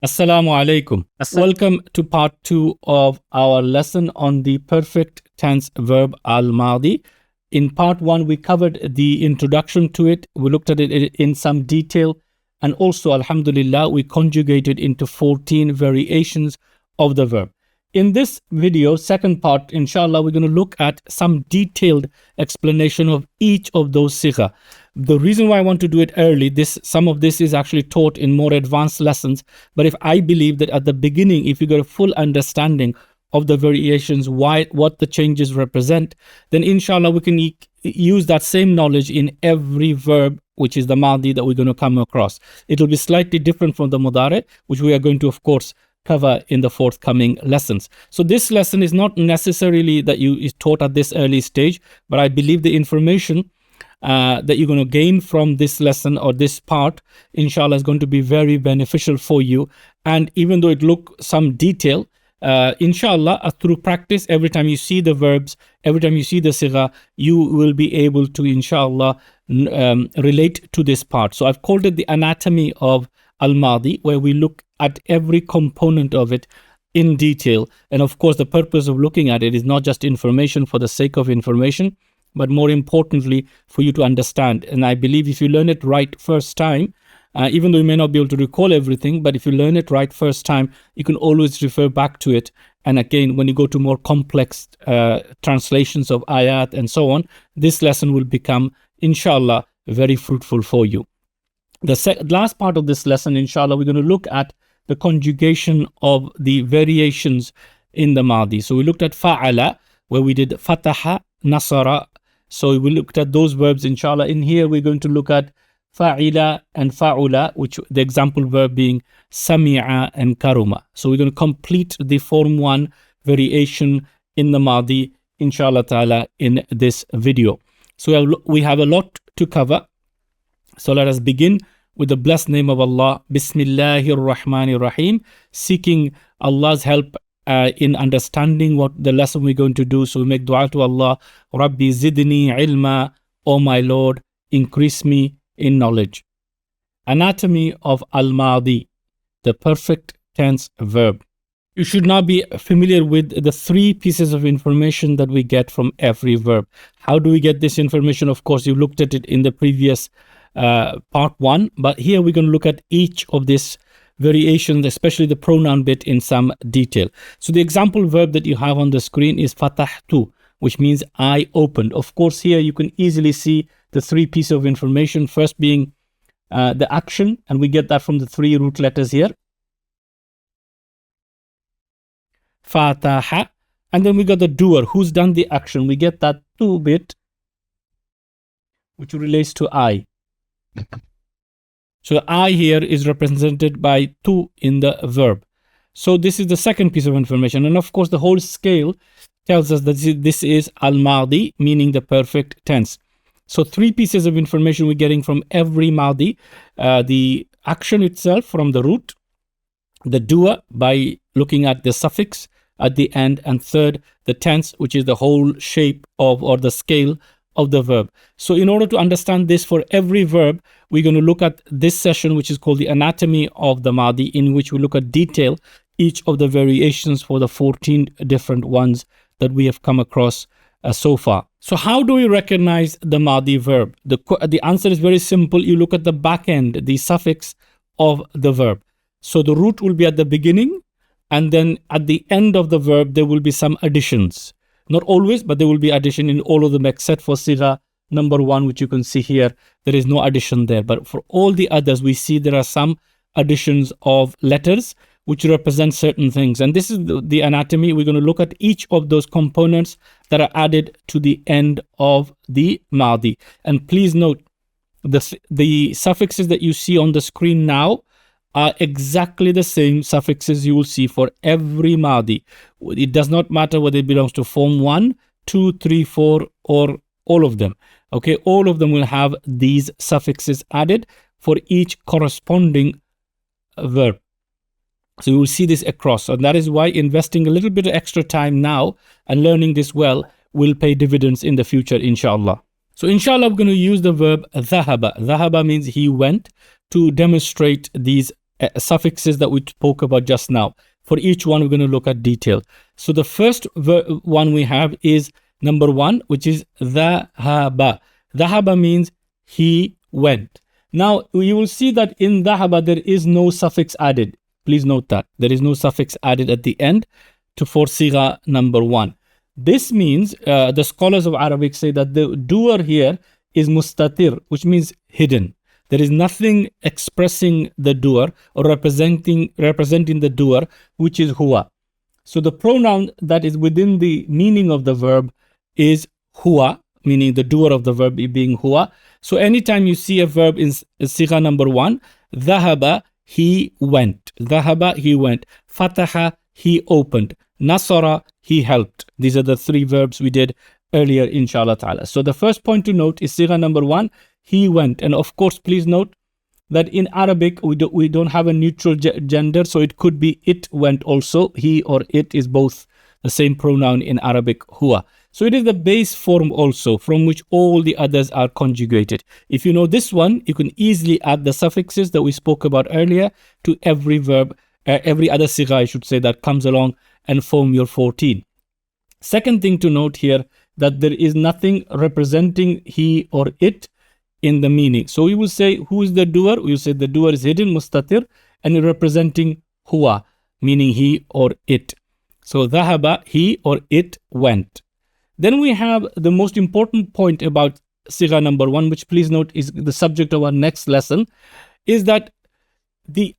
Assalamu alaikum. Welcome to part 2 of our lesson on the perfect tense verb al-madi. In part 1, we covered the introduction to it. We looked at it in some detail. And also, alhamdulillah, we conjugated into 14 variations of the verb. In this video, second part, inshallah, we're going to look at some detailed explanation of each of those sighah. The reason why I want to do it early, some of this is actually taught in more advanced lessons. But if I believe that at the beginning, if you get a full understanding of the variations, what the changes represent, then inshallah we can use that same knowledge in every verb, which is the madi that we're going to come across. It will be slightly different from the mudari, which we are going to, of course, cover in the forthcoming lessons. So this lesson is not necessarily that is taught at this early stage, but I believe the information that you're going to gain from this lesson or this part, inshallah, is going to be very beneficial for you. And even though it looks some detail, inshallah, through practice, every time you see the verbs, every time you see the sighah, you will be able to, inshallah, relate to this part. So I've called it the anatomy of al-madi, where we look at every component of it in detail. And of course, the purpose of looking at it is not just information for the sake of information, but more importantly, for you to understand. And I believe if you learn it right first time, even though you may not be able to recall everything, but if you learn it right first time, you can always refer back to it. And again, when you go to more complex translations of ayat and so on, this lesson will become, inshallah, very fruitful for you. The last part of this lesson, inshallah, we're going to look at the conjugation of the variations in the madi. So we looked at fa'ala, where we did fataha, nasara. So we looked at those verbs, inshallah. In here, we're going to look at fa'ila and fa'ula, which the example verb being sami'a and karuma. So we're going to complete the form 1 variation in the madi, inshallah ta'ala, in this video. So we have a lot to cover. So let us begin with the blessed name of Allah. Bismillahir Rahmanir Rahim. Seeking Allah's help in understanding what the lesson we're going to do. So we make dua to Allah. Rabbi zidni ilma. O my Lord, increase me in knowledge. Anatomy of al-madi, the perfect tense verb. You should now be familiar with the 3 pieces of information that we get from every verb. How do we get this information? Of course, you looked at it in the previous part 1, but here we're going to look at each of these variations, especially the pronoun bit, in some detail. So the example verb that you have on the screen is fatahtu, which means I opened. Of course, here you can easily see the 3 pieces of information, first being the action, and we get that from the 3 root letters here. Fataha. And then we got the doer, who's done the action. We get that tu bit, which relates to I. So the I here is represented by tu in the verb. So this is the second piece of information. And of course, the whole scale tells us that this is al-madi, meaning the perfect tense. So 3 pieces of information we're getting from every madi. The action itself from the root, the doer by looking at the suffix at the end, and third, the tense, which is the whole shape of or the scale of the verb. So in order to understand this for every verb, we're going to look at this session, which is called the anatomy of the madi, in which we look at detail each of the variations for the 14 different ones that we have come across so far. So how do we recognize the madi verb? The answer is very simple. You look at the back end, the suffix of the verb. So the root will be at the beginning, and then at the end of the verb, there will be some additions. Not always, but there will be addition in all of them except for sighah number 1, which you can see here. There is no addition there. But for all the others, we see there are some additions of letters which represent certain things. And this is the anatomy. We're going to look at each of those components that are added to the end of the madi. And please note, the suffixes that you see on the screen now are exactly the same suffixes you will see for every madi. It does not matter whether it belongs to form 1, 2, 3, 4, or all of them. Okay, all of them will have these suffixes added for each corresponding verb. So you will see this across. And that is why investing a little bit of extra time now and learning this well will pay dividends in the future, inshallah. So inshallah, we're going to use the verb dhahaba. Dhahaba means he went, to demonstrate these suffixes that we spoke about just now. For each one, we're going to look at detail. So the first one we have is number 1, which is dhahaba. Dhahaba means he went. Now, you will see that in dhahaba, there is no suffix added. Please note that. There is no suffix added at the end for sigha number 1. This means the scholars of Arabic say that the doer here is mustatir, which means hidden. There is nothing expressing the doer or representing the doer, which is huwa. So the pronoun that is within the meaning of the verb is huwa, meaning the doer of the verb being huwa. So anytime you see a verb in sigha number 1, dhahaba, he went. Dhahaba, he went. Fataha, he opened. Nasara, he helped. These are the 3 verbs we did earlier, inshallah ta'ala. So the first point to note is sigha number 1, he went. And of course, please note that in Arabic, we don't have a neutral gender. So it could be it went also. He or it is both the same pronoun in Arabic, huwa. So it is the base form also from which all the others are conjugated. If you know this one, you can easily add the suffixes that we spoke about earlier to every verb, every other sigha, I should say, that comes along and form your 14. Second thing to note here, that there is nothing representing he or it in the meaning. So we will say, who is the doer? We will say the doer is hidden, mustatir, and representing huwa, meaning he or it. So dhahaba, he or it went. Then we have the most important point about sigha number 1, which please note is the subject of our next lesson, is that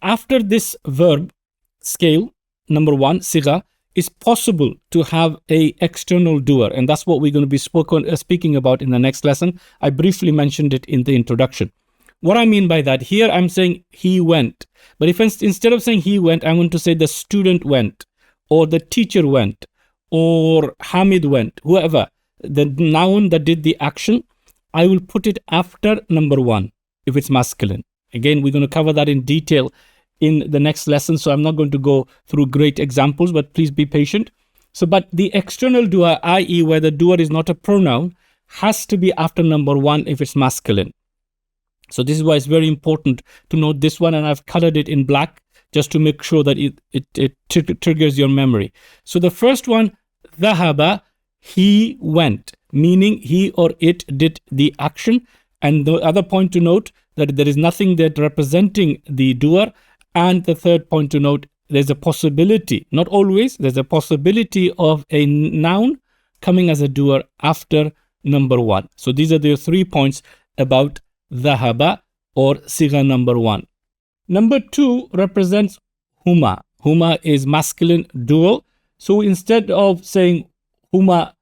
after this verb scale, number 1, sigha, is possible to have a external doer, and that's what we're going to be speaking about in the next lesson. I briefly mentioned it in the introduction. What I mean by that, here I'm saying he went, but if instead of saying he went, I want to say the student went, or the teacher went, or Hamid went, whoever, the noun that did the action, I will put it after number 1 if it's masculine. Again, we're going to cover that in detail in the next lesson, so I'm not going to go through great examples, but please be patient. So, but the external doer, i.e. where the doer is not a pronoun, has to be after number 1 if it's masculine. So this is why it's very important to note this one, and I've colored it in black just to make sure that it triggers your memory. So the first one, dhahaba, he went, meaning he or it did the action. And the other point to note, that there is nothing that representing the doer. And the third point to note, there's a possibility, not always, there's a possibility of a noun coming as a doer after number 1. So these are the 3 points about dhahaba or sigha number 1. Number 2 represents huma. Huma is masculine dual. So instead of saying huma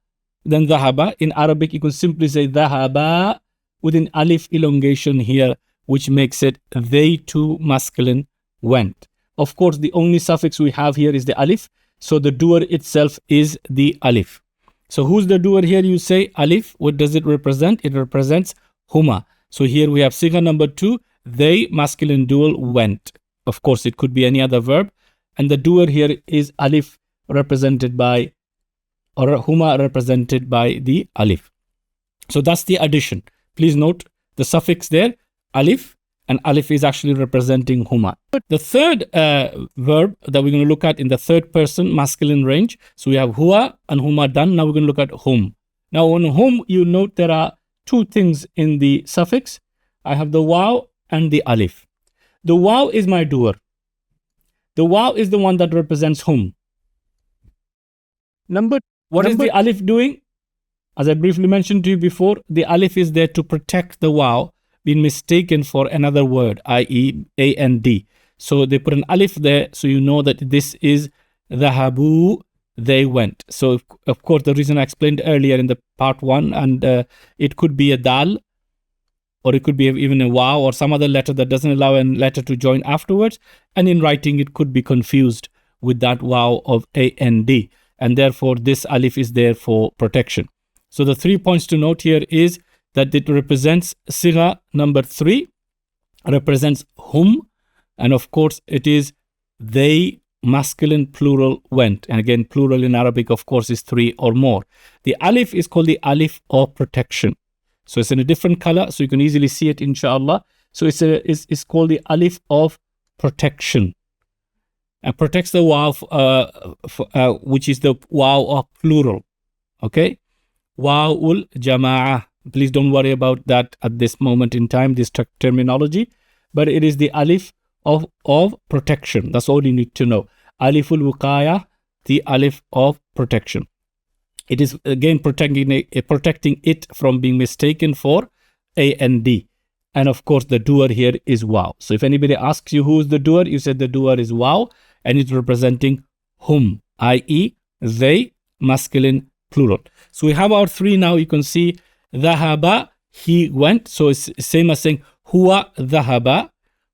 then dhahaba, in Arabic you can simply say dhahaba with an alif elongation here, which makes it they two masculine went. Of course, the only suffix we have here is the alif. So the doer itself is the alif. So who's the doer here? You say alif. What does it represent? It represents huma. So here we have sigha number 2. They, masculine dual, went. Of course, it could be any other verb. And the doer here is alif represented by, or huma represented by the alif. So that's the addition. Please note the suffix there, alif, and alif is actually representing huma. The third verb that we're going to look at in the third person masculine range. So we have huwa and huma done. Now we're going to look at hum. Now on hum, you note there are 2 things in the suffix. I have the waw and the alif. The waw is my doer. The waw is the one that represents hum. What is the alif doing? As I briefly mentioned to you before, the alif is there to protect the waw being mistaken for another word, i.e. A and D. So they put an alif there so you know that this is dhahabu, they went. So of course the reason I explained earlier in the part 1, and it could be a dal, or it could be even a waw or some other letter that doesn't allow a letter to join afterwards. And in writing it could be confused with that waw of A and D. And therefore this alif is there for protection. So the 3 points to note here is that it represents sigha number 3, represents hum, and of course it is they, masculine plural, went. And again, plural in Arabic of course is 3 or more. The alif is called the alif of protection. So it's in a different color, so you can easily see it inshallah. So it's called the alif of protection. And protects the wow, which is the wow of plural. Okay? Wawul jama'ah. Please don't worry about that at this moment in time, this terminology. But it is the alif of protection. That's all you need to know. Aliful wuqaya, the alif of protection. It is again protecting it from being mistaken for A and D. And of course, the doer here is wow. So if anybody asks you who is the doer, you said the doer is wow, and it's representing whom, i.e. they, masculine, plural. So we have our three now. You can see dhahaba, he went. So it's same as saying huwa dhahaba,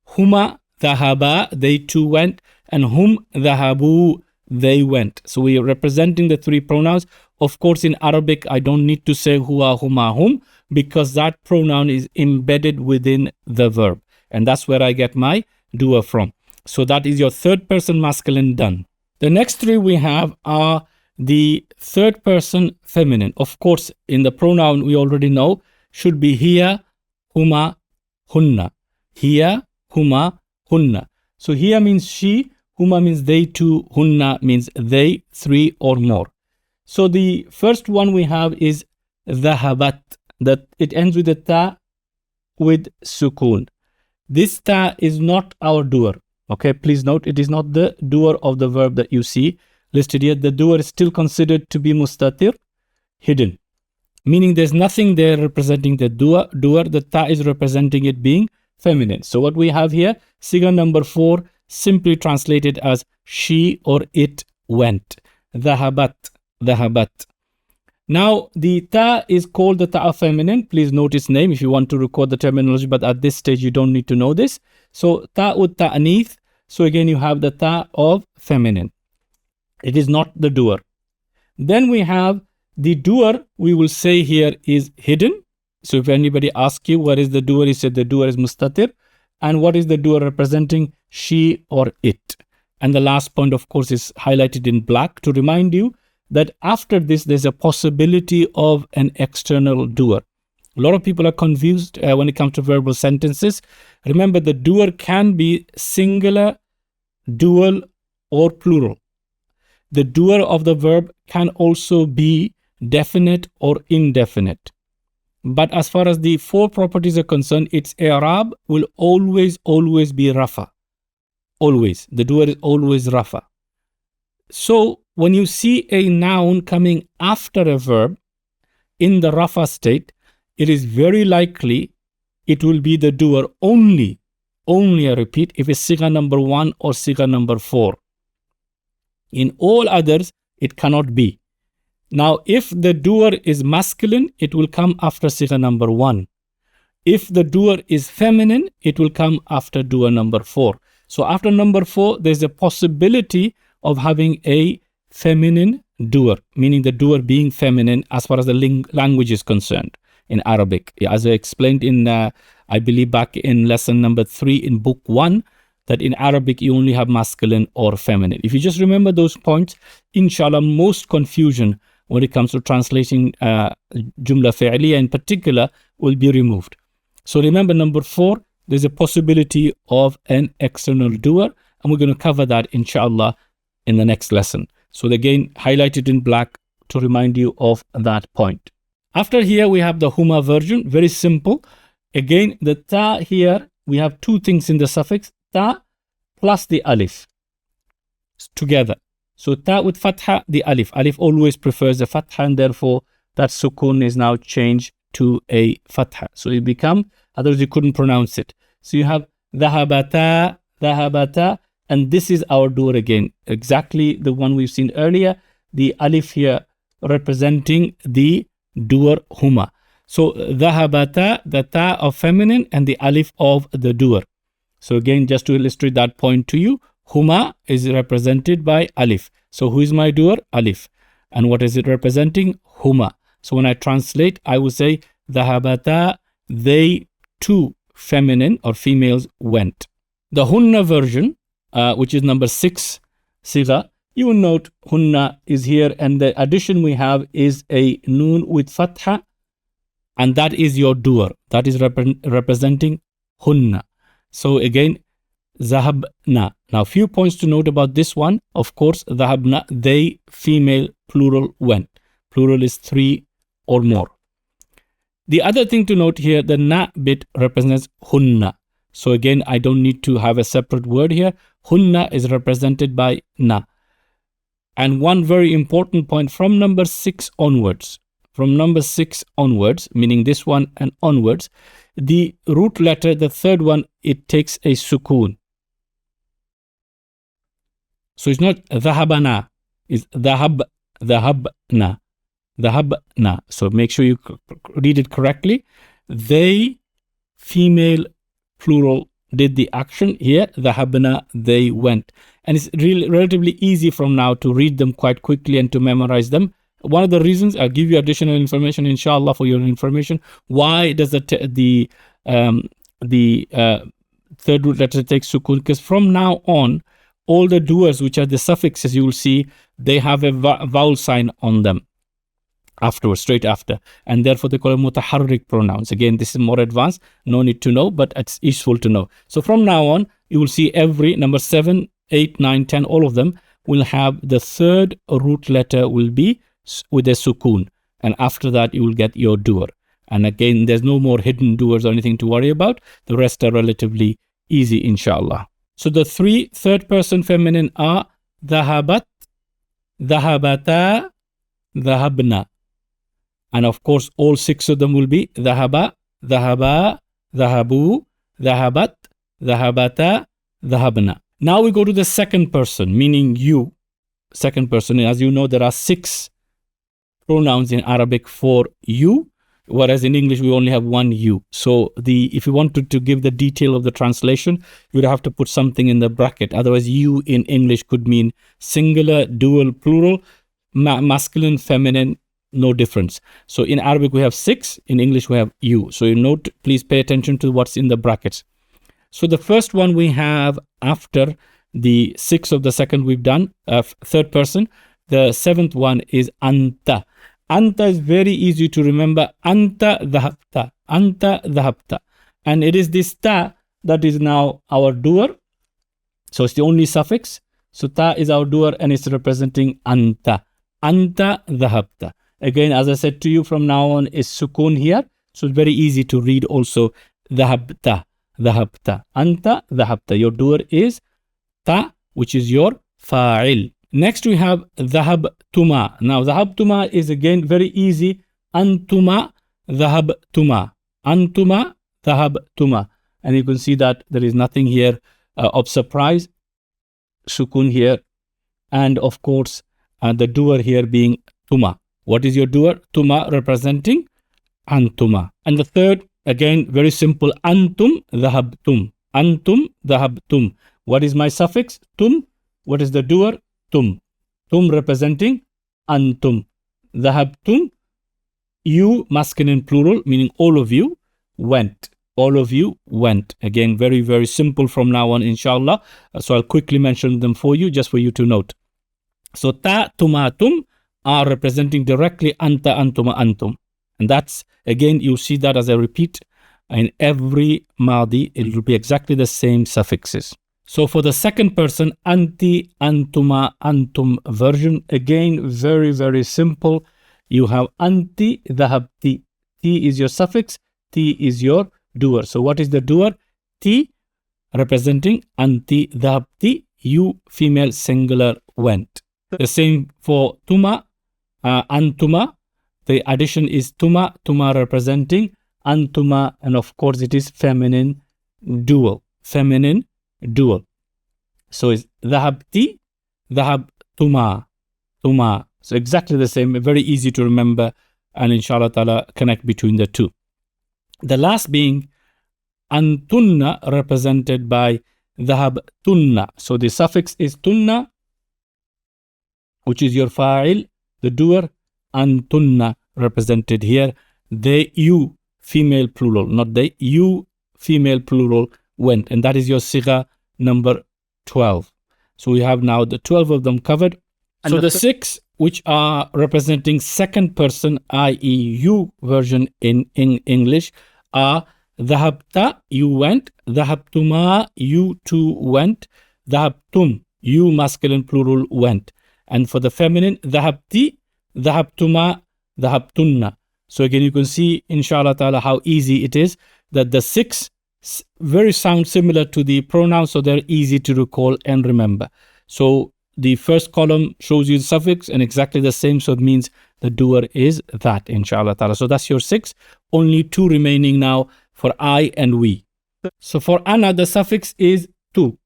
huma dhahaba, they two went, and hum dhahabu, they went. So we are representing the three pronouns. Of course, in Arabic, I don't need to say huwa, huma, hum, because that pronoun is embedded within the verb. And that's where I get my doer from. So that is your third person masculine done. The next three we have are the third person feminine. Of course, in the pronoun, we already know, should be hiya, huma, hunna. Hiya, huma, hunna. So hiya means she, huma means they two, hunna means they, three or more. So the first one we have is dhahabat, that it ends with a ta with sukun. This ta is not our doer. Okay, please note, it is not the doer of the verb that you see listed here. The doer is still considered to be mustatir, hidden. Meaning there's nothing there representing the doer. The ta is representing it being feminine. So what we have here, Sighah number 4, simply translated as she or it went. Dhahabat, dhahabat. Now, the ta is called the ta of feminine. Please note its name if you want to record the terminology, but at this stage, you don't need to know this. So, ta'ud ta'anith. So, again, you have the ta of feminine. It is not the doer. Then we have the doer, we will say here is hidden. So, if anybody asks you what is the doer, you said the doer is mustatir. And what is the doer representing? She or it. And the last point, of course, is highlighted in black to remind you that after this, there's a possibility of an external doer. A lot of people are confused when it comes to verbal sentences. Remember, the doer can be singular, dual, or plural. The doer of the verb can also be definite or indefinite. But as far as the four properties are concerned, its i'rab will always be rafa. Always. The doer is always rafa. So, when you see a noun coming after a verb in the rafa state, it is very likely it will be the doer only, I repeat, if it's Sighah number 1 or Sighah number 4. In all others, it cannot be. Now, if the doer is masculine, it will come after Sighah number 1. If the doer is feminine, it will come after doer number 4. So, after number 4, there's a possibility of having a feminine doer, meaning the doer being feminine as far as the language is concerned in Arabic. As I explained in, I believe back in lesson number 3 in book 1, that in Arabic you only have masculine or feminine. If you just remember those points, inshallah, most confusion when it comes to translating jumla fi'liya in particular will be removed. So remember number 4, there's a possibility of an external doer, and we're going to cover that inshallah in the next lesson. So again, highlighted in black to remind you of that point. After here, we have the huma version. Very simple. Again, the ta here, we have two things in the suffix, ta plus the alif together. So ta with fatha, the alif. Alif always prefers the fatha, and therefore that sukun is now changed to a fatha. So it become, otherwise you couldn't pronounce it. So you have dhahabata, dhahabata, and this is our doer again. Exactly the one we've seen earlier. The alif here representing the doer huma. So dhahabata, the ta of feminine, and the alif of the doer. So again, just to illustrate that point to you, huma is represented by alif. So who is my doer? Alif. And what is it representing? Huma. So when I translate, I will say dhahabata, they two feminine or females went. The hunna version, which is number 6 sighah, you will note hunna is here, and the addition we have is a noon with fatha, and that is your doer. That is representing hunna. So again, zahabna. Now, few points to note about this one. Of course, zahabna, they, female, plural, went. Plural is 3 or more. The other thing to note here, the na bit represents hunna. So again, I don't need to have a separate word here. Hunna is represented by na. And one very important point, from number 6 onwards, meaning this one and onwards, the root letter, the third one, it takes a sukoon. So it's not dhahabana, it's dhahabna. So make sure you read it correctly. They, female, plural, did the action. Here, dhahabna, they went. And it's really relatively easy from now to read them quite quickly and to memorize them. One of the reasons, I'll give you additional information, inshallah, for your information. Why does the third root letter take sukoon? Because from now on, all the doers, which are the suffixes, you will see they have a vowel sign on them afterwards, straight after. And therefore, they call them mutaharrik pronouns. Again, this is more advanced. No need to know, but it's useful to know. So from now on, you will see every number 7, 8, 9, 10, all of them will have the third root letter will be with a sukoon. And after that, you will get your doer. And again, there's no more hidden doers or anything to worry about. The rest are relatively easy, inshallah. So the 3 third-person feminine are dhahabat, dhahabata, dhahabna. And of course, all 6 of them will be dhahaba, dhahaba, dhahabu, dhahabat, dhahabata, dhahabna. Now we go to the second person, meaning you. Second person, as you know, there are 6 pronouns in Arabic for you, whereas in English we only have one you. So if you wanted to give the detail of the translation, you would have to put something in the bracket. Otherwise, you in English could mean singular, dual, plural, masculine, feminine, no difference. So in Arabic we have 6, in English we have you. So you note, please pay attention to what's in the brackets. So the first one we have after the 6 of the second we've done, third person. The 7th one is anta. Anta is very easy to remember. Anta dhahabta. Anta dhahabta. And it is this ta that is now our doer. So it's the only suffix. So ta is our doer and it's representing anta. Anta dhahabta. Again, as I said to you, from now on is sukoon here. So it's very easy to read also dhahabta. Dhahabta. Anta dhahabta. Your doer is ta, which is your fa'il. Next we have dhahabtuma. Now dhahabtuma is again very easy. Antuma dhahabtuma. Antuma dhahabtuma. And you can see that there is nothing here of surprise. Sukun here. And of course, the doer here being tuma. What is your doer? Tuma representing antuma. And the third, again, very simple. Antum dhahabtum. Antum dhahabtum. What is my suffix? Tum. What is the doer? Tum. Tum representing antum. Dhahabtum. You, masculine plural, meaning all of you, went. All of you went. Again, very, very simple from now on, inshallah. So I'll quickly mention them for you, just for you to note. So ta, tuma, tum are representing directly anta, antuma, antum. And that's, again, you see that as I repeat, in every madi, it will be exactly the same suffixes. So for the second person, anti, antuma, antum version, again, very, very simple. You have anti, dhahabti. T is your suffix, T is your doer. So what is the doer? T representing anti, dhahabti. You, female, singular, went. The same for tuma, antuma. The addition is tuma, tuma representing antuma. And of course, it is feminine, dual. Feminine, dual. So it's dhahabti, dhahabtuma, tuma. So exactly the same, very easy to remember, and inshallah ta'ala connect between the two. The last being antunna, represented by dhahabtunna. So the suffix is tunna, which is your fa'il, the doer, antunna represented here. They, you, female plural, not they, you, female plural, went. And that is your sighah number 12. So we have now the 12 of them covered. And so the 6 which are representing second person, i.e. you version in English, are Dhahabta, you went. Dhahabtuma, you two went. Dhahabtum, you masculine plural went. And for the feminine, dhahabti, dhahabtuma, dhahabtunna. So again, you can see, inshallah ta'ala, how easy it is that the 6 very sound similar to the pronouns, so they're easy to recall and remember. So the first column shows you the suffix and exactly the same, so it means the doer is that, inshallah ta'ala. So that's your 6. Only 2 remaining now for I and we. So for ana, the suffix is tu.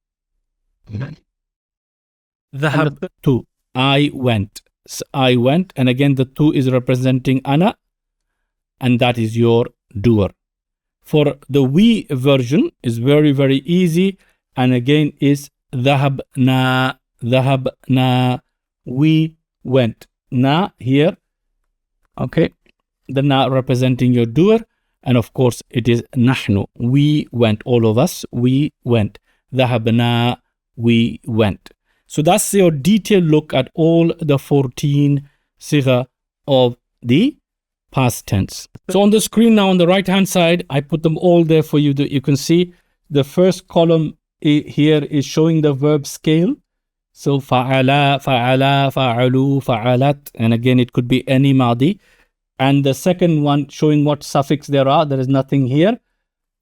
Dhahabtu, I went. So I went, and again the tu is representing ana, and that is your doer. For the we version is very, very easy, and again is dhahabna, dhahabna, we went. Na here, okay, the na representing your doer, and of course it is nahnu, we went, all of us, we went. Dhahabna, we went. So that's your detailed look at all the 14 sighah of the past tense. So on the screen now on the right hand side, I put them all there for you. You can see the first column here is showing the verb scale. So fa'ala, fa'ala, fa'alu, fa'alat, and again it could be any madi. And the second one showing what suffix there are. There is nothing here.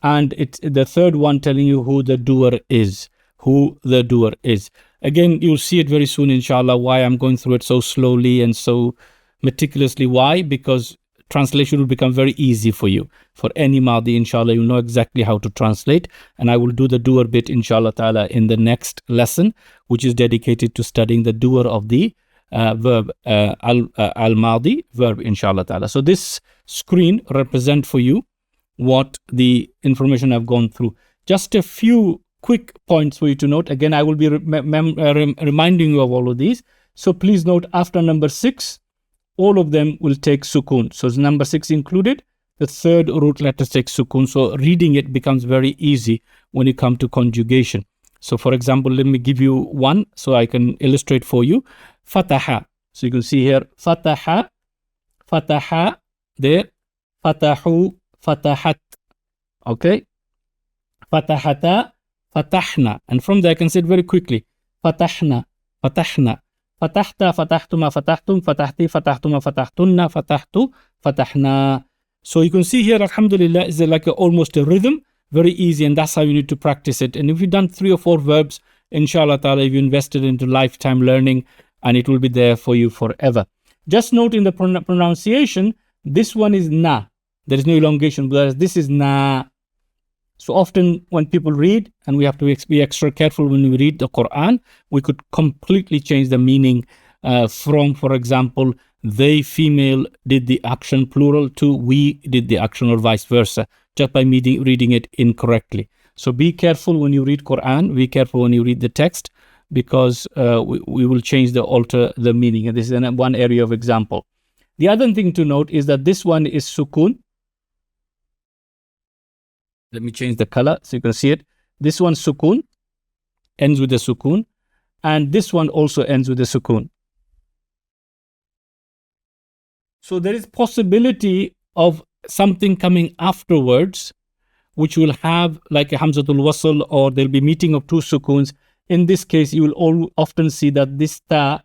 And it's the third one telling you who the doer is. Who the doer is. Again, you'll see it very soon, inshallah, why I'm going through it so slowly and so meticulously. Why? Because translation will become very easy for you. For any madi, inshallah, you'll know exactly how to translate. And I will do the doer bit, inshallah ta'ala, in the next lesson, which is dedicated to studying the doer of the verb, al-madi verb, inshallah ta'ala. So this screen represents for you what the information I've gone through. Just a few quick points for you to note. Again, I will be reminding you of all of these. So please note, after number 6, all of them will take sukoon. So is number 6 included? The third root letter takes sukoon. So reading it becomes very easy when you come to conjugation. So for example, let me give you one so I can illustrate for you. Fataha. So you can see here, fataha, fataha, there, fatahu, fatahat. Okay. Fatahata, fatahna. And from there I can say it very quickly. Fatahna, fatahna. Fatahta, fatahtuma, fatahtum, fatahti, fatahtuma, fatahtunna, fatahtu, fatahna. So you can see here, alhamdulillah, is like almost a rhythm, very easy, and that's how you need to practice it. And if you've done 3 or 4 verbs, inshallah ta'ala, if you invested into lifetime learning, and it will be there for you forever. Just note in the pronunciation, this one is na. There is no elongation, whereas this is na. So often when people read, and we have to be extra careful when we read the Qur'an, we could completely change the meaning from, for example, they female did the action plural to we did the action, or vice versa, just by reading it incorrectly. So be careful when you read Qur'an, be careful when you read the text, because we will alter the meaning. And this is one area of example. The other thing to note is that this one is sukoon. Let me change the color so you can see it. This one sukoon, ends with a sukoon, and this one also ends with a sukoon. So there is possibility of something coming afterwards, which will have like a hamzatul wasl, or there'll be meeting of 2 sukoons. In this case, you will often see that this ta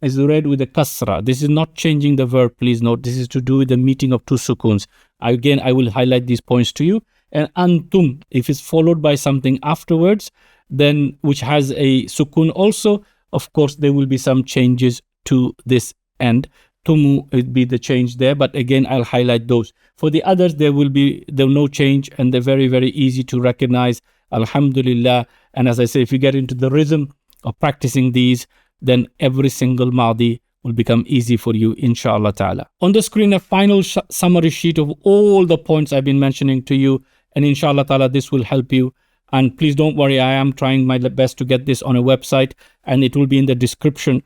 is read with a kasra. This is not changing the verb, please note. This is to do with the meeting of 2 sukoons. Again, I will highlight these points to you. And antum, if it's followed by something afterwards, then which has a sukoon also, of course, there will be some changes to this end. Tumu would be the change there, but again, I'll highlight those. For the others, there will no change, and they're very, very easy to recognize. Alhamdulillah. And as I say, if you get into the rhythm of practicing these, then every single madi will become easy for you, inshallah ta'ala. On the screen, a final summary sheet of all the points I've been mentioning to you, and inshallah ta'ala, this will help you. And please don't worry, I am trying my best to get this on a website, and it will be in the description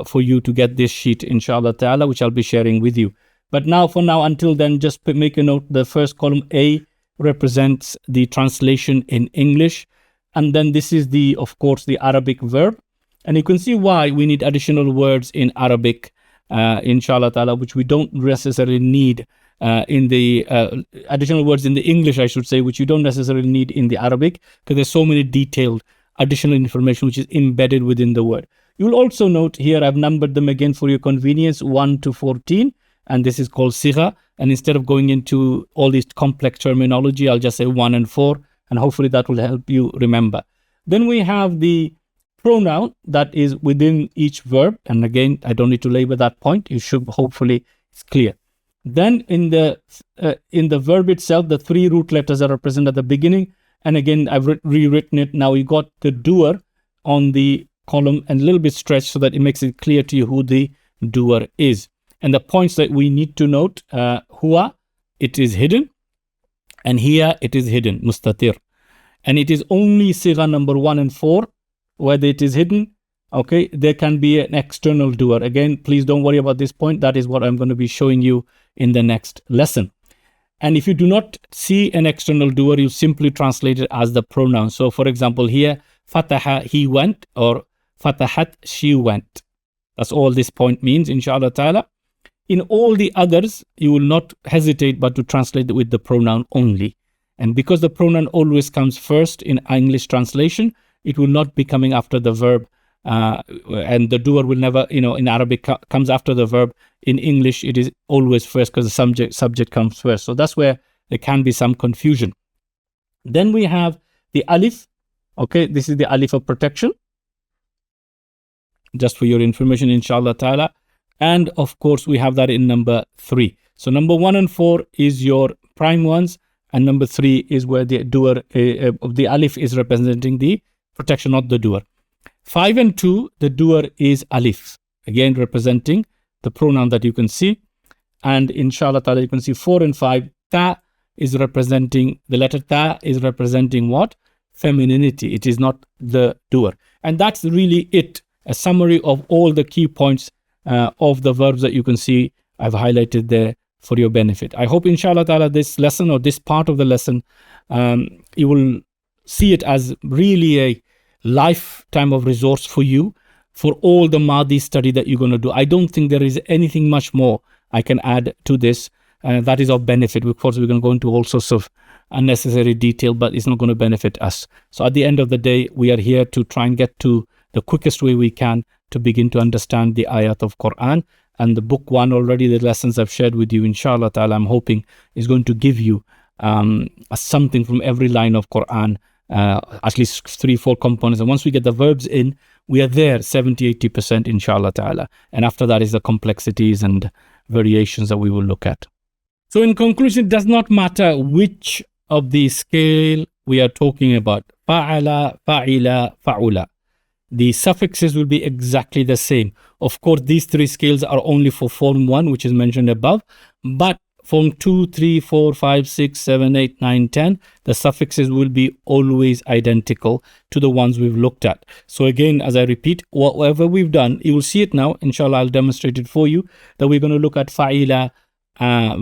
for you to get this sheet, inshallah ta'ala, which I'll be sharing with you. But now, for now, until then, just make a note, the first column A represents the translation in English. And then this is of course, the Arabic verb. And you can see why we need additional words in Arabic, inshallah ta'ala, which we don't necessarily need in the additional words in the English, I should say, which you don't necessarily need in the Arabic, because there's so many detailed additional information which is embedded within the word. You'll also note here, I've numbered them again for your convenience, 1 to 14, and this is called Sighah. And instead of going into all these complex terminology, I'll just say 1 and 4, and hopefully that will help you remember. Then we have the pronoun that is within each verb, and again, I don't need to labor that point. You should hopefully it's clear. Then in the verb itself, the 3 root letters are present at the beginning, and again I've rewritten it. Now you got the doer on the column and a little bit stretched so that it makes it clear to you who the doer is. And the points that we need to note: huwa, it is hidden, and here it is hidden, mustatir. And it is only sighah number 1 and 4 whether it is hidden. Okay, there can be an external doer. Again, please don't worry about this point. That is what I'm going to be showing you in the next lesson. And if you do not see an external doer, you simply translate it as the pronoun. So for example, here, fataha, he went, or fatahat, she went. That's all this point means, inshallah ta'ala. In all the others, you will not hesitate but to translate it with the pronoun only. And because the pronoun always comes first in English translation, it will not be coming after the verb. And the doer will never, in Arabic comes after the verb. In English, it is always first because the subject comes first. So that's where there can be some confusion. Then we have the alif. Okay, this is the alif of protection. Just for your information, inshallah ta'ala. And of course, we have that in number 3. So number 1 and 4 is your prime ones. And number 3 is where the doer, the alif is representing the protection, not the doer. 5 and 2, the doer is alif, again representing the pronoun that you can see. And inshallah ta'ala, you can see 4 and 5, ta is representing, the letter ta is representing what? Femininity. It is not the doer. And that's really it, a summary of all the key points of the verbs that you can see I've highlighted there for your benefit. I hope inshallah ta'ala this lesson, or this part of the lesson, you will see it as really a lifetime of resource for you for all the Madi study that you're going to do. I don't think there is anything much more I can add to this that is of benefit. Of course, we're going to go into all sorts of unnecessary detail, but it's not going to benefit us. So at the end of the day, we are here to try and get to the quickest way we can to begin to understand the ayat of Qur'an. And the book 1 already, the lessons I've shared with you, inshallah ta'ala, I'm hoping is going to give you something from every line of Qur'an, at least 3-4 components. And once we get the verbs in, we are there 70-80%, inshallah ta'ala. And after that is the complexities and variations that we will look at. So in conclusion, it does not matter which of the scale we are talking about. Fa'ala, fa'ila, fa'ula. The suffixes will be exactly the same. Of course, these 3 scales are only for form 1, which is mentioned above. But form 2, 3, 4, 5, 6, 7, 8, 9, 10, the suffixes will be always identical to the ones we've looked at. So again, as I repeat, whatever we've done, you will see it now. Inshallah, I'll demonstrate it for you. That we're going to look at fa'ila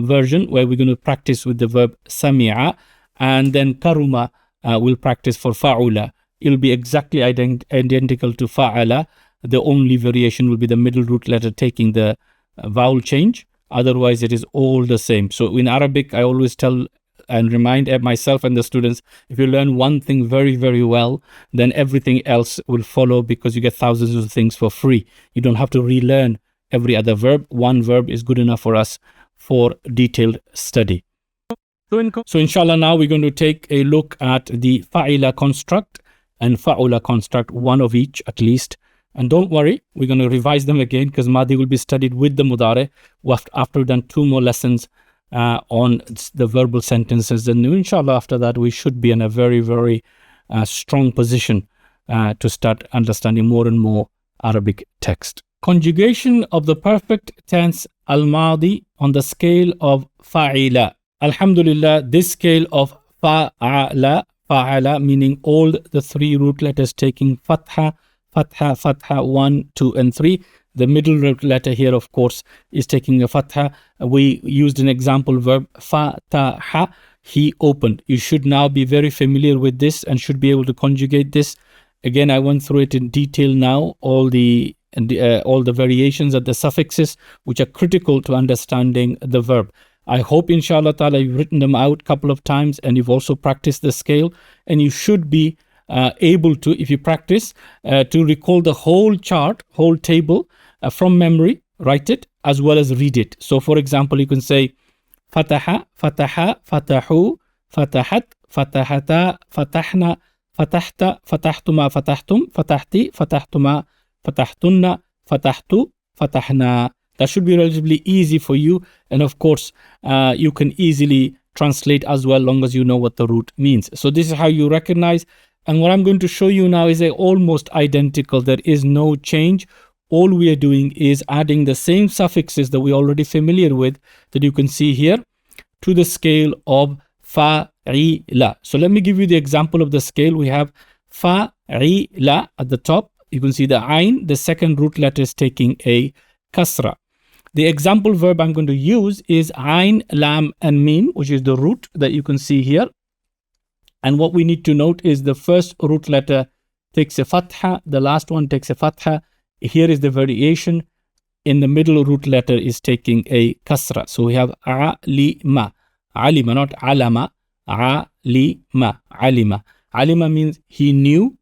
version, where we're going to practice with the verb sami'a. And then karuma will practice for fa'ula. It will be exactly identical to fa'ala. The only variation will be the middle root letter taking the vowel change. Otherwise, it is all the same. So in Arabic, I always tell and remind myself and the students, if you learn one thing very, very well, then everything else will follow, because you get thousands of things for free. You don't have to relearn every other verb. One verb is good enough for us for detailed study. So inshallah, now we're going to take a look at the fa'ila construct and fa'ula construct, one of each at least. And don't worry, we're going to revise them again, because Madi will be studied with the Mudare after we've done 2 more lessons on the verbal sentences. And inshallah, after that, we should be in a very, very strong position to start understanding more and more Arabic text. Conjugation of the perfect tense al-madi on the scale of fa'ila. Alhamdulillah, this scale of fa'ala, meaning all the 3 root letters taking fatha, fatha, fatha, 1, 2, and 3. The middle root letter here, of course, is taking a fatha. We used an example verb, fataha, he opened. You should now be very familiar with this and should be able to conjugate this. Again, I went through it in detail now, all the variations of the suffixes, which are critical to understanding the verb. I hope inshallah ta'ala you've written them out a couple of times and you've also practiced the scale, and you should be able to, if you practice, to recall the whole chart, whole table from memory, write it as well as read it. So for example, you can say fataha, fataha, fatahu, fatahat, fatahata, fatahna, fatahta, fatahtuma, fatahtum, fatahti, fatahtuma, fatahtunna, fatahtu, fatahna. That should be relatively easy for you. And of course, you can easily translate as well, long as you know what the root means. So this is how you recognize. And what I'm going to show you now is almost identical. There is no change. All we are doing is adding the same suffixes that we're already familiar with, that you can see here, to the scale of fa'ila. So let me give you the example of the scale. We have fa'ila at the top. You can see the ain, the second root letter, is taking a kasra. The example verb I'm going to use is ain, lam, and mim, which is the root that you can see here. And what we need to note is the first root letter takes a fatha, the last one takes a fatha. Here is the variation. In the middle root letter is taking a kasra. So we have alima, alima, not alama, alima, alima. Alima means he knew,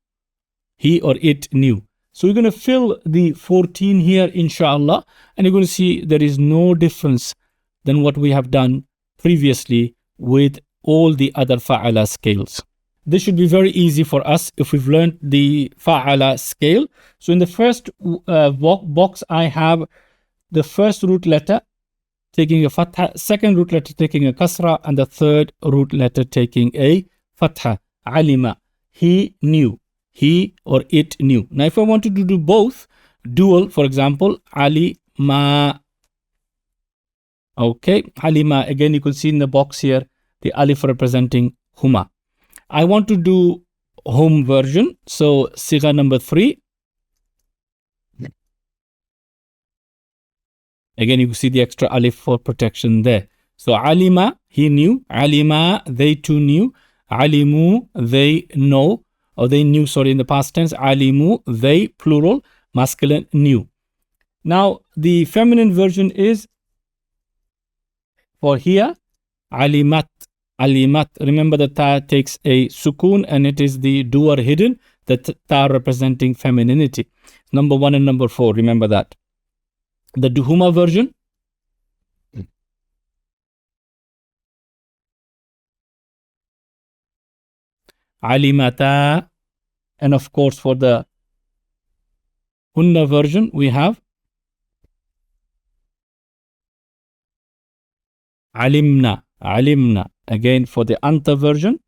he or it knew. So we're going to fill the 14 here, inshallah, and you're going to see there is no difference than what we have done previously with all the other fa'ala scales. This should be very easy for us if we've learned the fa'ala scale. So in the first box, I have the first root letter taking a fatha, second root letter taking a kasra, and the third root letter taking a fatha. Alima, he knew. He or it knew. Now, if I wanted to do both, dual, for example, alima. Okay, alima. Again, you can see in the box here, the alif representing huma. I want to do home version. So, sighah number 3. Again, you can see the extra alif for protection there. So, alima, he knew. Alima, they too knew. Alimu, they know. Or they knew, sorry, in the past tense. Alimu, they, plural, masculine, knew. Now, the feminine version is, for here, alimat, alimat. Remember the ta takes a sukun and it is the doer hidden, the ta representing femininity. Number 1 and number 4, remember that. The duhuma version, alimata. And of course, for the hunna version, we have alimna, alimna. Again, for the anta version,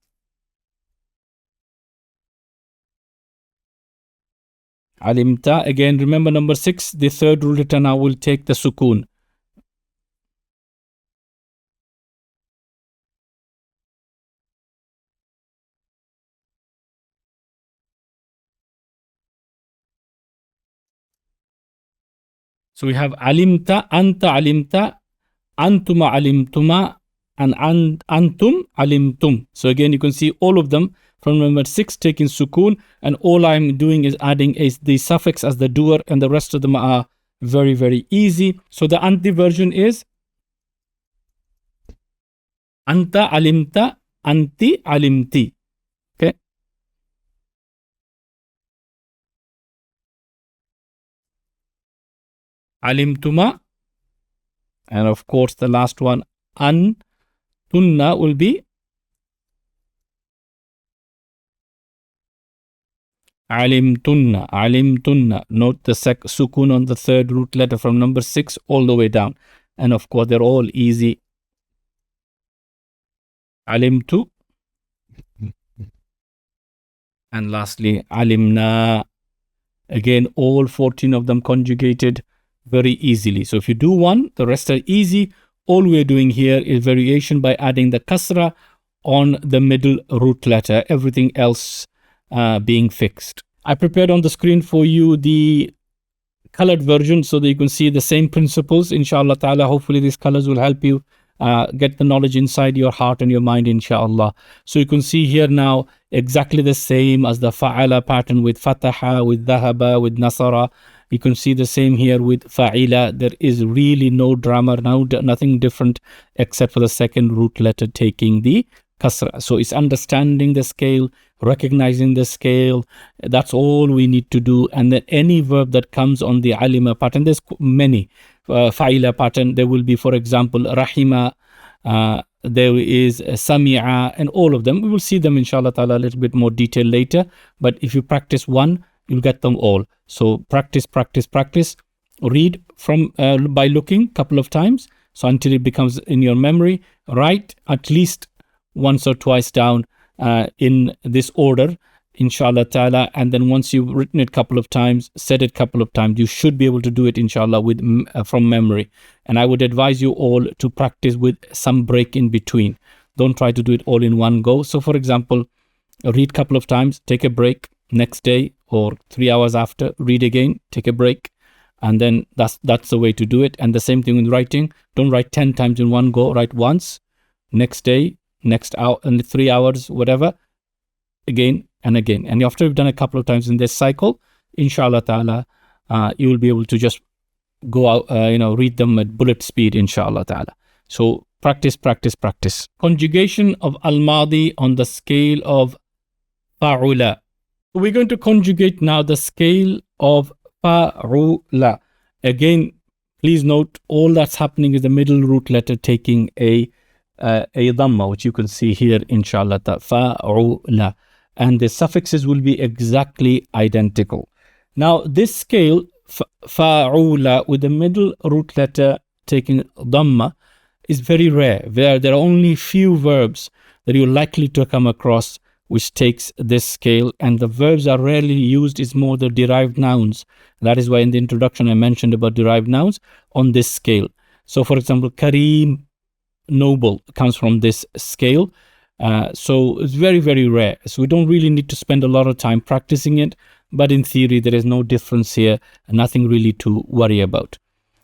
alimta. Again, remember number 6, the third root letter now will take the sukun. So we have alimta, anta alimta, antuma alimtuma, and antum alimtum. So again, you can see all of them from number 6 taking sukun, and all I'm doing is adding the suffix as the doer, and the rest of them are very, very easy. So the anti version is anta alimta, anti alimti. Okay. Alimtuma. And of course, the last one, antunna, will be alimtunna, alimtunna. Note the sukun on the third root letter from number 6 all the way down. And of course, they're all easy. Alimtu. And lastly, alimna. Again, all 14 of them conjugated very easily. So if you do one, the rest are easy. All we're doing here is variation by adding the kasra on the middle root letter, everything else being fixed. I prepared on the screen for you the colored version so that you can see the same principles. Inshallah ta'ala, hopefully these colors will help you get the knowledge inside your heart and your mind, inshallah. So you can see here now exactly the same as the fa'ala pattern with fataha, with dhahaba, with nasara. You can see the same here with fa'ila. There is really no drama now, nothing different except for the second root letter taking the kasra. So it's understanding the scale, recognizing the scale. That's all we need to do. And then any verb that comes on the alima pattern, there's many fa'ila pattern. There will be, for example, rahima, there is sami'a, and all of them. We will see them, inshallah ta'ala, a little bit more detail later. But if you practice one, you'll get them all. So practice, practice, practice. Read from by looking a couple of times, so until it becomes in your memory. Write at least once or twice down in this order, inshallah ta'ala. And then once you've written it a couple of times, said it a couple of times, you should be able to do it, inshallah, with from memory. And I would advise you all to practice with some break in between. Don't try to do it all in one go. So for example, read a couple of times, take a break, next day or 3 hours after, read again, take a break, and then that's the way to do it. And the same thing with writing. Don't write 10 times in one go. Write once, next day, next hour, and 3 hours, whatever, again and again. And after you've done a couple of times in this cycle, inshallah ta'ala, you will be able to just go out, read them at bullet speed, inshallah ta'ala. So practice, practice, practice. Conjugation of al-madi on the scale of fa'ula. We're going to conjugate now the scale of fa'ula. Again, please note, all that's happening is the middle root letter taking a dhamma, which you can see here, inshallah, fa'ula. And the suffixes will be exactly identical. Now, this scale, fa'ula, with the middle root letter taking dhamma, is very rare. There are only few verbs that you're likely to come across which takes this scale, and the verbs are rarely used. Is more the derived nouns. That is why in the introduction I mentioned about derived nouns on this scale. So for example, Kareem, noble, comes from this scale. So it's very, very rare. So we don't really need to spend a lot of time practicing it, but in theory there is no difference here, and nothing really to worry about.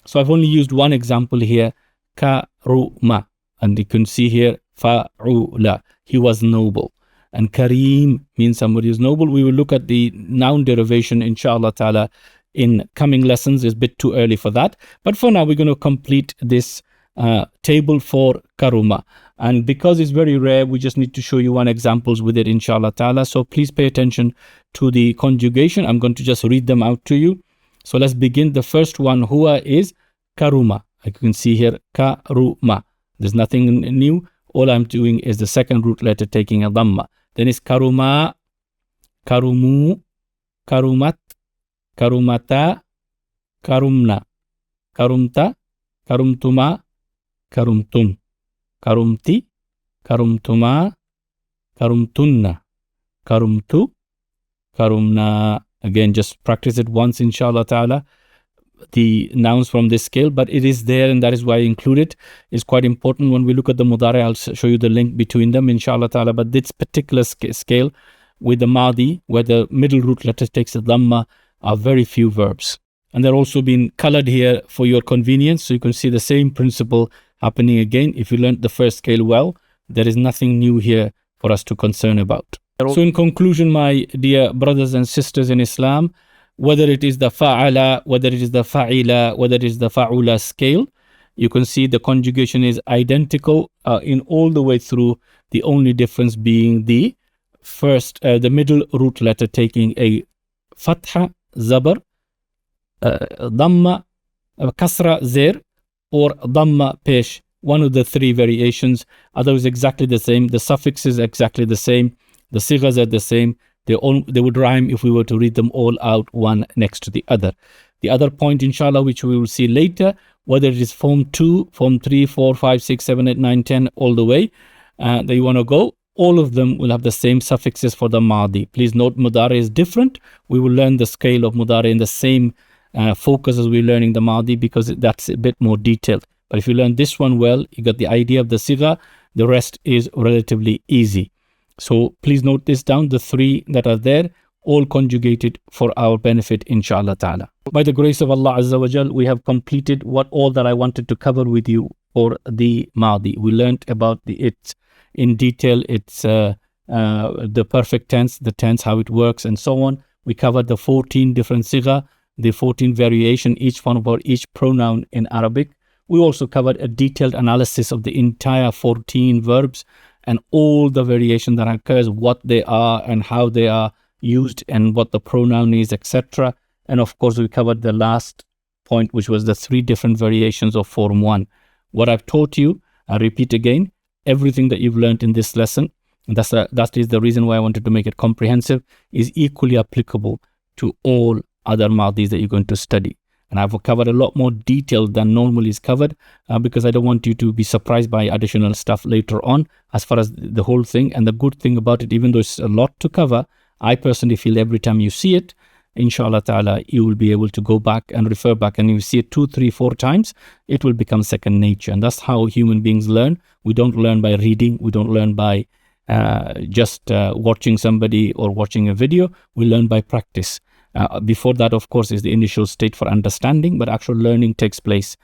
So I've only used one example here, karuma, and you can see here fa'ula, he was noble. And Kareem means somebody who's noble. We will look at the noun derivation, inshallah ta'ala, in coming lessons. It's a bit too early for that. But for now, we're going to complete this table for karuma. And because it's very rare, we just need to show you one examples with it, inshallah ta'ala. So please pay attention to the conjugation. I'm going to just read them out to you. So let's begin. The first one, huwa, is karuma. Like you can see here, karuma. There's nothing new. All I'm doing is the second root letter taking a dhamma. Then it's karuma, karumu, karumat, karumata, karumna, karumta, karumtuma, karumtum, karumti, karumtuma, karumtunna, karumtu, karumna. Again, just practice it once, inshallah ta'ala, the nouns from this scale, but it is there, and that is why I include it. It's quite important. When we look at the mudari, I'll show you the link between them, inshallah ta'ala. But this particular scale with the madi, where the middle root letter takes a dhamma, are very few verbs. And they're also being colored here for your convenience, so you can see the same principle happening again. If you learned the first scale well, there is nothing new here for us to concern about. So in conclusion, my dear brothers and sisters in Islam, whether it is the fa'ala, whether it is the fa'ila, whether it is the fa'ula scale, you can see the conjugation is identical in all the way through, the only difference being the first, the middle root letter taking a fatha, zabar, dhamma, kasra, zer, or dhamma, pesh. One of the three variations. Others exactly the same. The suffix is exactly the same. The sighahs are the same. They would rhyme if we were to read them all out one next to the other. The other point, inshallah, which we will see later, whether it is form 2, form 3, 4, 5, 6, 7, 8, 9, 10, all the way that you want to go, all of them will have the same suffixes for the madi. Please note, mudari is different. We will learn the scale of mudari in the same focus as we're learning the madi, because that's a bit more detailed. But if you learn this one well, you got the idea of the sighah, the rest is relatively easy. So please note this down, the three that are there, all conjugated for our benefit, inshallah ta'ala. By the grace of Allah Azza wa Jal, we have completed all that I wanted to cover with you for the madi. We learned about it in detail. It's the perfect tense, the tense, how it works, and so on. We covered the 14 different sighah, the 14 variation, each one about each pronoun in Arabic. We also covered a detailed analysis of the entire 14 verbs and all the variation that occurs, what they are and how they are used and what the pronoun is, etc. And of course, we covered the last point, which was the 3 different variations of form 1. What I've taught you, I repeat again, everything that you've learned in this lesson, and that is the reason why I wanted to make it comprehensive, is equally applicable to all other madis that you're going to study. And I've covered a lot more detail than normally is covered because I don't want you to be surprised by additional stuff later on as far as the whole thing. And the good thing about it, even though it's a lot to cover, I personally feel every time you see it, inshallah ta'ala, you will be able to go back and refer back, and you see it 2, 3, 4 times, it will become second nature. And that's how human beings learn. We don't learn by reading. We don't learn by just watching somebody or watching a video. We learn by practice. Before that, of course, is the initial state for understanding, but actual learning takes place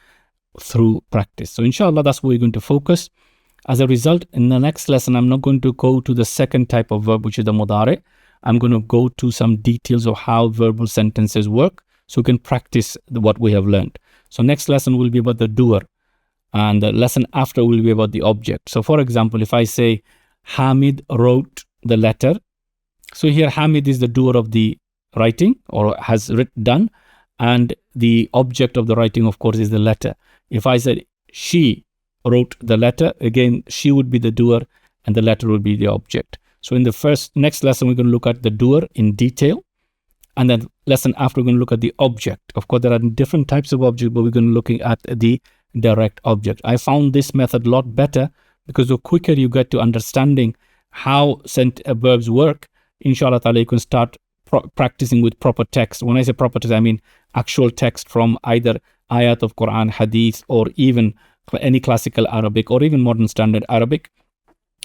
through practice. So inshallah, that's where we're going to focus. As a result, in the next lesson, I'm not going to go to the second type of verb, which is the mudari. I'm going to go to some details of how verbal sentences work so we can practice what we have learned. So next lesson will be about the doer, and the lesson after will be about the object. So for example, if I say Hamid wrote the letter, so here Hamid is the doer of the writing, or has done, and the object of the writing, of course, is the letter. If I said she wrote the letter, again, she would be the doer and the letter would be the object. So in the next lesson, we're going to look at the doer in detail. And then lesson after, we're going to look at the object. Of course, there are different types of objects, but we're going to be looking at the direct object. I found this method a lot better because the quicker you get to understanding how verbs work, inshallah ta'ala, you can start practicing with proper text. When I say proper text, I mean actual text from either ayat of Qur'an, hadith, or even any classical Arabic or even modern standard Arabic.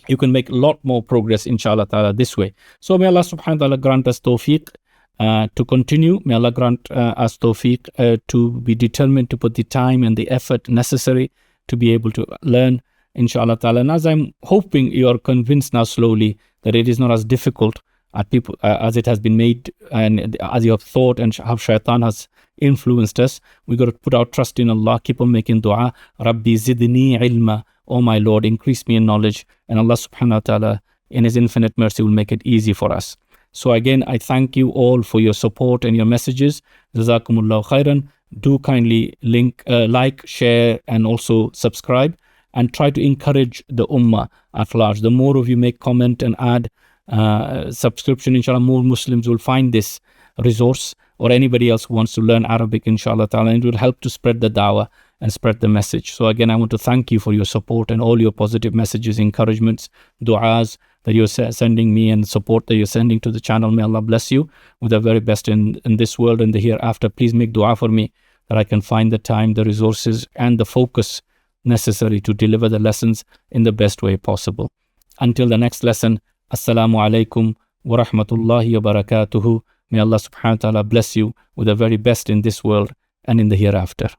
You can make a lot more progress, inshallah ta'ala, this way. So may Allah subhanahu wa ta'ala grant us tawfiq to continue. May Allah grant us tawfiq to be determined to put the time and the effort necessary to be able to learn, inshallah ta'ala. And as I'm hoping you are convinced now slowly that it is not as difficult as it has been made, and as you have thought, and how shaitan has influenced us, we got to put our trust in Allah, keep on making dua. Rabbi zidni ilma, oh my Lord, increase me in knowledge, and Allah subhanahu wa ta'ala in His infinite mercy will make it easy for us. So again, I thank you all for your support and your messages. Jazakumullahu khairan. Do kindly like, share, and also subscribe, and try to encourage the ummah at large. The more of you make comment and add subscription, inshallah, more Muslims will find this resource, or anybody else who wants to learn Arabic, inshallah ta'ala, and it will help to spread the dawah and spread the message. So again, I want to thank you for your support and all your positive messages, encouragements, du'as that you're sending me, and support that you're sending to the channel. May Allah bless you with the very best in this world and the hereafter. Please make dua for me that I can find the time, the resources, and the focus necessary to deliver the lessons in the best way possible. Until the next lesson, Assalamu alaikum wa rahmatullahi wa barakatuhu. May Allah subhanahu wa ta'ala bless you with the very best in this world and in the hereafter.